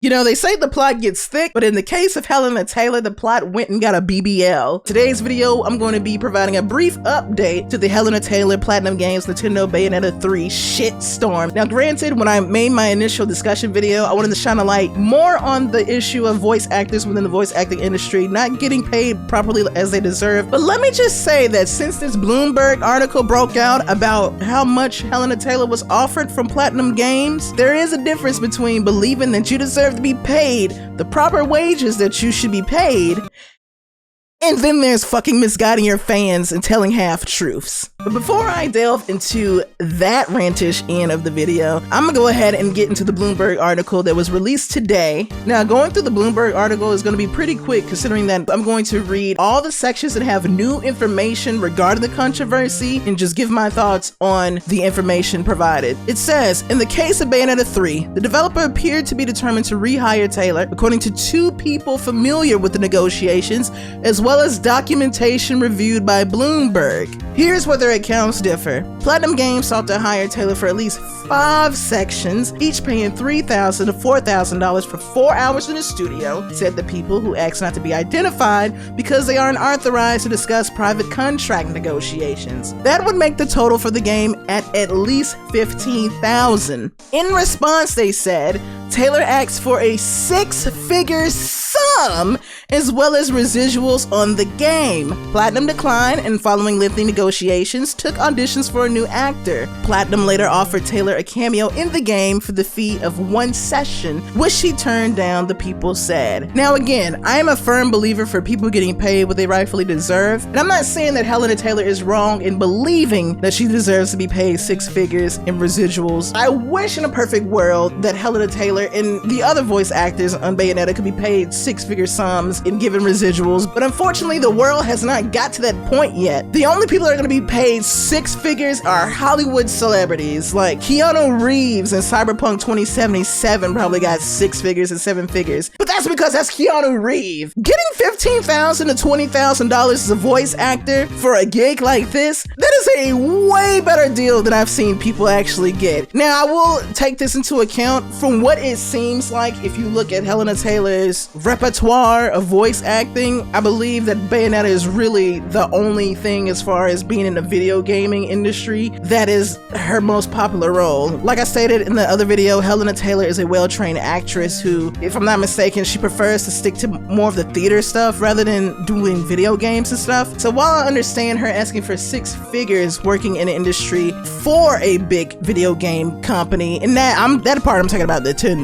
You know, they say the plot gets thick, but in the case of Hellena Taylor, the plot went and got a BBL. Today's video, I'm going to be providing a brief update to the Hellena Taylor PlatinumGames Nintendo Bayonetta 3 shitstorm. Now, granted, when I made my initial discussion video, I wanted to shine a light more on the issue of voice actors within the voice acting industry not getting paid properly as they deserve. But let me just say that since this Bloomberg article broke out about how much Hellena Taylor was offered from PlatinumGames, there is a difference between believing that you deserve to be paid the proper wages that you should be paid, and then there's fucking misguiding your fans and telling half-truths. But before I delve into that rantish end of the video, I'm gonna go ahead and get into the Bloomberg article that was released today. Now, going through the Bloomberg article is gonna be pretty quick, considering that I'm going to read all the sections that have new information regarding the controversy and just give my thoughts on the information provided. It says, in the case of Bayonetta 3, the developer appeared to be determined to rehire Taylor, according to two people familiar with the negotiations, as well as documentation reviewed by Bloomberg. Here's where their accounts differ. PlatinumGames sought to hire Taylor for at least 5 sections, each paying $3,000 to $4,000 for 4 hours in the studio, said the people who asked not to be identified because they aren't authorized to discuss private contract negotiations. That would make the total for the game at least $15,000. In response, they said, Taylor asked for a 6-figure sum as well as residuals on the game. Platinum declined, and following lengthy negotiations, took auditions for a new actor. Platinum later offered Taylor a cameo in the game for the fee of 1 session, which she turned down, the people said. Now again, I am a firm believer for people getting paid what they rightfully deserve, and I'm not saying that Hellena Taylor is wrong in believing that she deserves to be paid 6 figures in residuals. I wish in a perfect world that Hellena Taylor and the other voice actors on Bayonetta could be paid 6-figure sums in given residuals, but unfortunately the world has not got to that point yet. The only people that are going to be paid 6 figures are Hollywood celebrities, like Keanu Reeves in Cyberpunk 2077 probably got 6 figures and 7 figures, but that's because that's Keanu Reeves. Getting $15,000 to $20,000 as a voice actor for a gig like this, that is a way better deal than I've seen people actually get. Now, I will take this into account from what it seems like. If you look at Hellena Taylor's repertoire of voice acting, I believe that Bayonetta is really the only thing as far as being in the video gaming industry that is her most popular role. Like I stated in the other video, Hellena Taylor is a well-trained actress who, if I'm not mistaken, she prefers to stick to more of the theater stuff rather than doing video games and stuff. So while I understand her asking for 6 figures working in the industry for a big video game company, and that part I'm talking about Nintendo,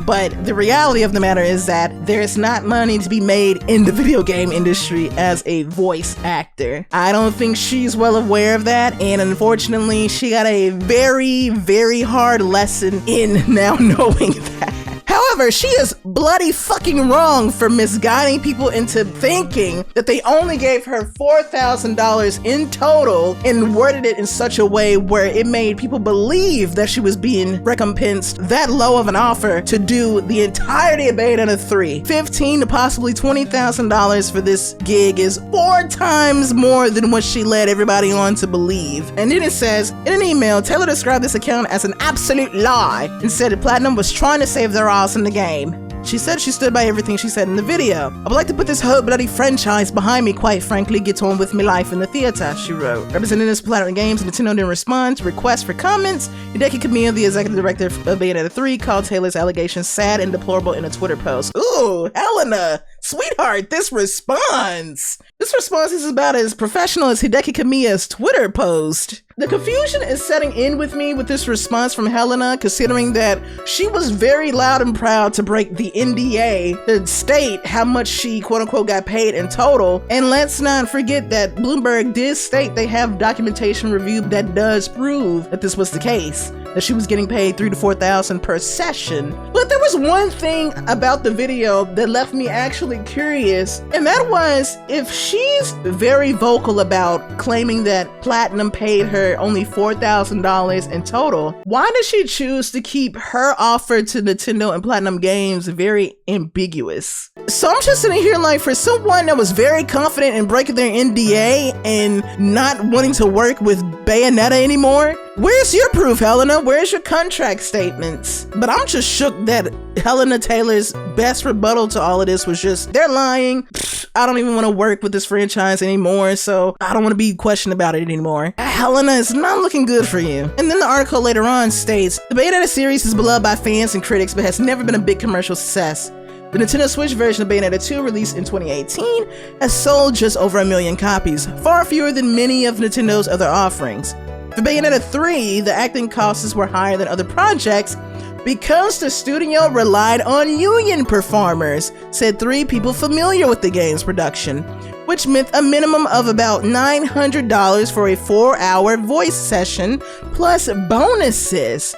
but the reality of the matter is that there's not money to be made in the video game industry as a voice actor. I don't think she's well aware of that, and unfortunately she got a very, very hard lesson in now knowing that. However, she is bloody fucking wrong for misguiding people into thinking that they only gave her $4,000 in total and worded it in such a way where it made people believe that she was being recompensed that low of an offer to do the entirety of Bayonetta 3. $15,000 to possibly $20,000 for this gig is 4 times more than what she led everybody on to believe. And then it says, in an email, Taylor described this account as an absolute lie and said that Platinum was trying to save their ass in the game. She said she stood by everything she said in the video. I would like to put this whole bloody franchise behind me, quite frankly, get on with me life in the theater, she wrote. Representing this PlatinumGames, Nintendo didn't respond to requests for comments. Hideki Kamiya, the executive director of Bayonetta 3, called Taylor's allegations sad and deplorable in a Twitter post. Ooh, Hellena, sweetheart, this response is about as professional as Hideki Kamiya's Twitter post. The confusion is setting in with me with this response from Hellena, considering that she was very loud and proud to break the NDA to state how much she quote-unquote got paid in total. And let's not forget that Bloomberg did state they have documentation review that does prove that this was the case, that she was getting paid $3,000 to $4,000 per session. But there was one thing about the video that left me actually curious, and that was, if she's very vocal about claiming that Platinum paid her only $4,000 in total, why did she choose to keep her offer to Nintendo and PlatinumGames very ambiguous? So I'm just sitting here like, for someone that was very confident in breaking their NDA and not wanting to work with Bayonetta anymore, where's your proof, Hellena? Where's your contract statements? But I'm just shook that Hellena Taylor's best rebuttal to all of this was just, they're lying. I don't even want to work with this franchise anymore, so I don't want to be questioned about it anymore. Hellena, is not looking good for you. And then the article later on states, the Bayonetta series is beloved by fans and critics, but has never been a big commercial success. The Nintendo Switch version of Bayonetta 2, released in 2018, has sold just over 1 million copies, far fewer than many of Nintendo's other offerings. For Bayonetta 3, the acting costs were higher than other projects because the studio relied on union performers, said 3 people familiar with the game's production, which meant a minimum of about $900 for a 4-hour voice session, plus bonuses.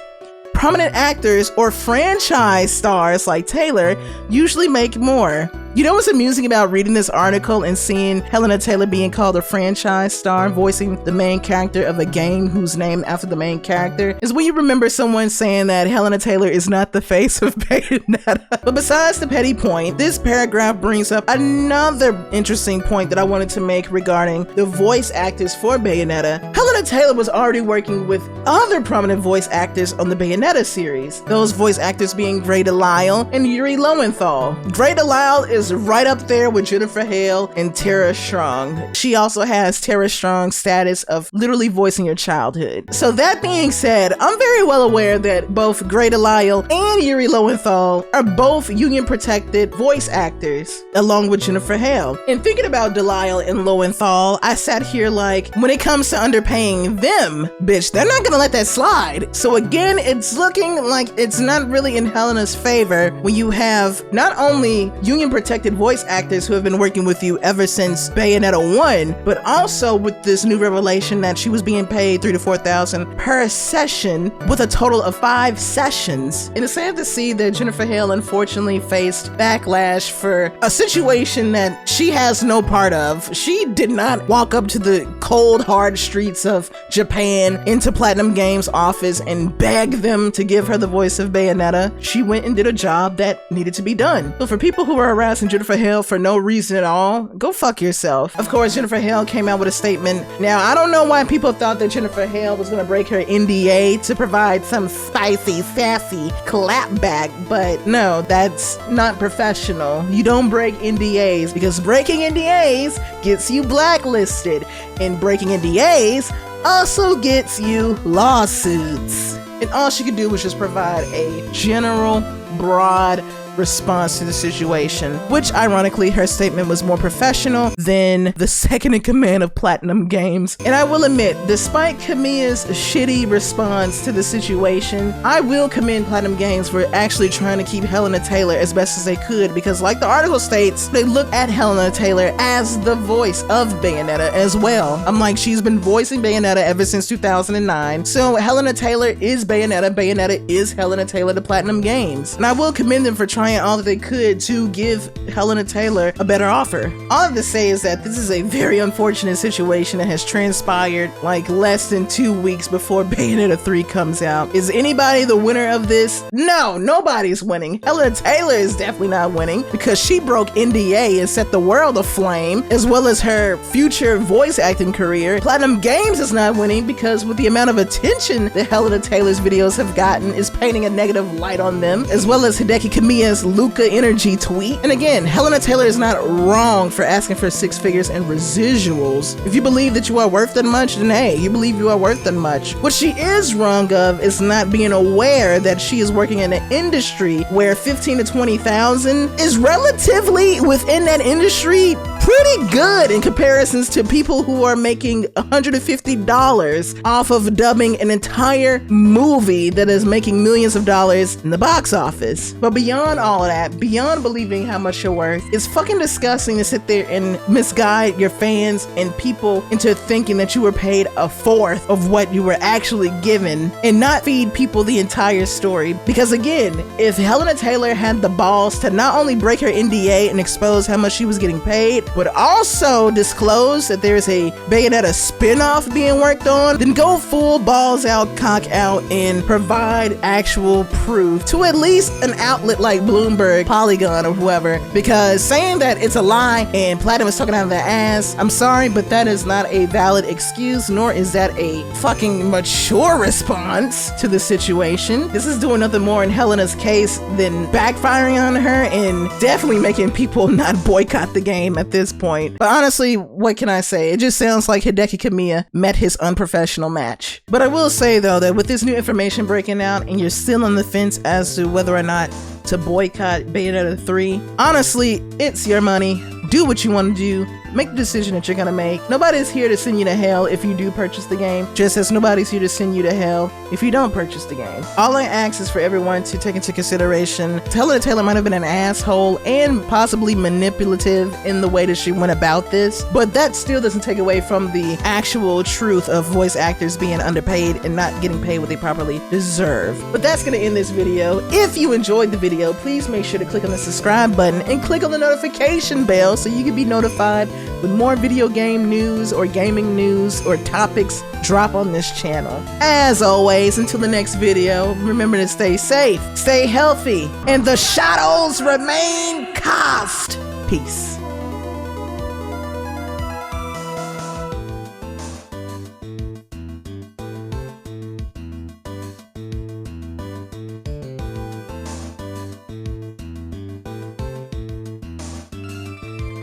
Prominent actors or franchise stars like Taylor usually make more. You know what's amusing about reading this article and seeing Hellena Taylor being called a franchise star, voicing the main character of a game who's named after the main character, is when you remember someone saying that Hellena Taylor is not the face of Bayonetta. But besides the petty point, this paragraph brings up another interesting point that I wanted to make regarding the voice actors for Bayonetta. Hellena Taylor was already working with other prominent voice actors on the Bayonetta series, those voice actors being Grey DeLisle and Yuri Lowenthal. Grey DeLisle is right up there with Jennifer Hale and Tara Strong. She also has Tara Strong's status of literally voicing your childhood. So that being said, I'm very well aware that both Grey DeLisle and Yuri Lowenthal are both union protected voice actors, along with Jennifer Hale. And thinking about DeLisle and Lowenthal, I sat here like, when it comes to underpaying them, bitch, they're not gonna let that slide. So again, it's looking like it's not really in Helena's favor when you have not only union protected voice actors who have been working with you ever since Bayonetta 1, but also with this new revelation that she was being paid $3,000 to $4,000 per session with a total of 5 sessions. And it's sad to see that Jennifer Hale unfortunately faced backlash for a situation that she has no part of. She did not walk up to the cold, hard streets of Japan into PlatinumGames' office and beg them to give her the voice of Bayonetta. She went and did a job that needed to be done. So for people who are harassing Jennifer Hale for no reason at all, go fuck yourself. Of course, Jennifer Hale came out with a statement. Now, I don't know why people thought that Jennifer Hale was going to break her NDA to provide some spicy, sassy clapback, but no, that's not professional. You don't break NDAs, because breaking NDAs gets you blacklisted, and breaking NDAs also gets you lawsuits. And all she could do was just provide a general, broad response to the situation, which ironically her statement was more professional than the second in command of PlatinumGames. And I will admit, despite Kamiya's shitty response to the situation, I will commend PlatinumGames for actually trying to keep Hellena Taylor as best as they could, because like the article states, they look at Hellena Taylor as the voice of Bayonetta as well. I'm like, she's been voicing Bayonetta ever since 2009, so Hellena Taylor is Bayonetta, Bayonetta is Hellena Taylor to PlatinumGames. And I will commend them for trying all that they could to give Hellena Taylor a better offer. All I have to say is that this is a very unfortunate situation that has transpired like less than 2 weeks before Bayonetta 3 comes out. Is anybody the winner of this? No, nobody's winning. Hellena Taylor is definitely not winning because she broke NDA and set the world aflame, as well as her future voice acting career. PlatinumGames is not winning because with the amount of attention that Hellena Taylor's videos have gotten is painting a negative light on them, as well as Hideki Kamiya's Luca Energy tweet. And again, Hellena Taylor is not wrong for asking for 6 figures and residuals. If you believe that you are worth that much, then hey, you believe you are worth that much. What she is wrong of is not being aware that she is working in an industry where 15 to 20,000 is relatively within that industry pretty good in comparisons to people who are making $150 off of dubbing an entire movie that is making millions of dollars in the box office. But beyond all of that, beyond believing how much you're worth, it's fucking disgusting to sit there and misguide your fans and people into thinking that you were paid a fourth of what you were actually given and not feed people the entire story. Because again, if Hellena Taylor had the balls to not only break her NDA and expose how much she was getting paid, but also disclose that there's a Bayonetta spinoff being worked on, then go full balls out, cock out, and provide actual proof to at least an outlet like Bloomberg, Polygon, or whoever, because saying that it's a lie and Platinum is talking out of their ass, I'm sorry, but that is not a valid excuse, nor is that a fucking mature response to the situation. This is doing nothing more in Helena's case than backfiring on her and definitely making people not boycott the game at this point. But honestly, what can I say? It just sounds like Hideki Kamiya met his unprofessional match. But I will say though that with this new information breaking out and you're still on the fence as to whether or not to boycott Bayonetta 3, honestly, it's your money. Do what you want to do. Make the decision that you're gonna make. Nobody's here to send you to hell if you do purchase the game, just as nobody's here to send you to hell if you don't purchase the game. All I ask is for everyone to take into consideration Hellena Taylor might have been an asshole and possibly manipulative in the way that she went about this, but that still doesn't take away from the actual truth of voice actors being underpaid and not getting paid what they properly deserve. But that's gonna end this video. If you enjoyed the video, please make sure to click on the subscribe button and click on the notification bell so you can be notified when more video game news or gaming news or topics drop on this channel. As always, until the next video, remember to stay safe, stay healthy, and the shadows remain cast. Peace.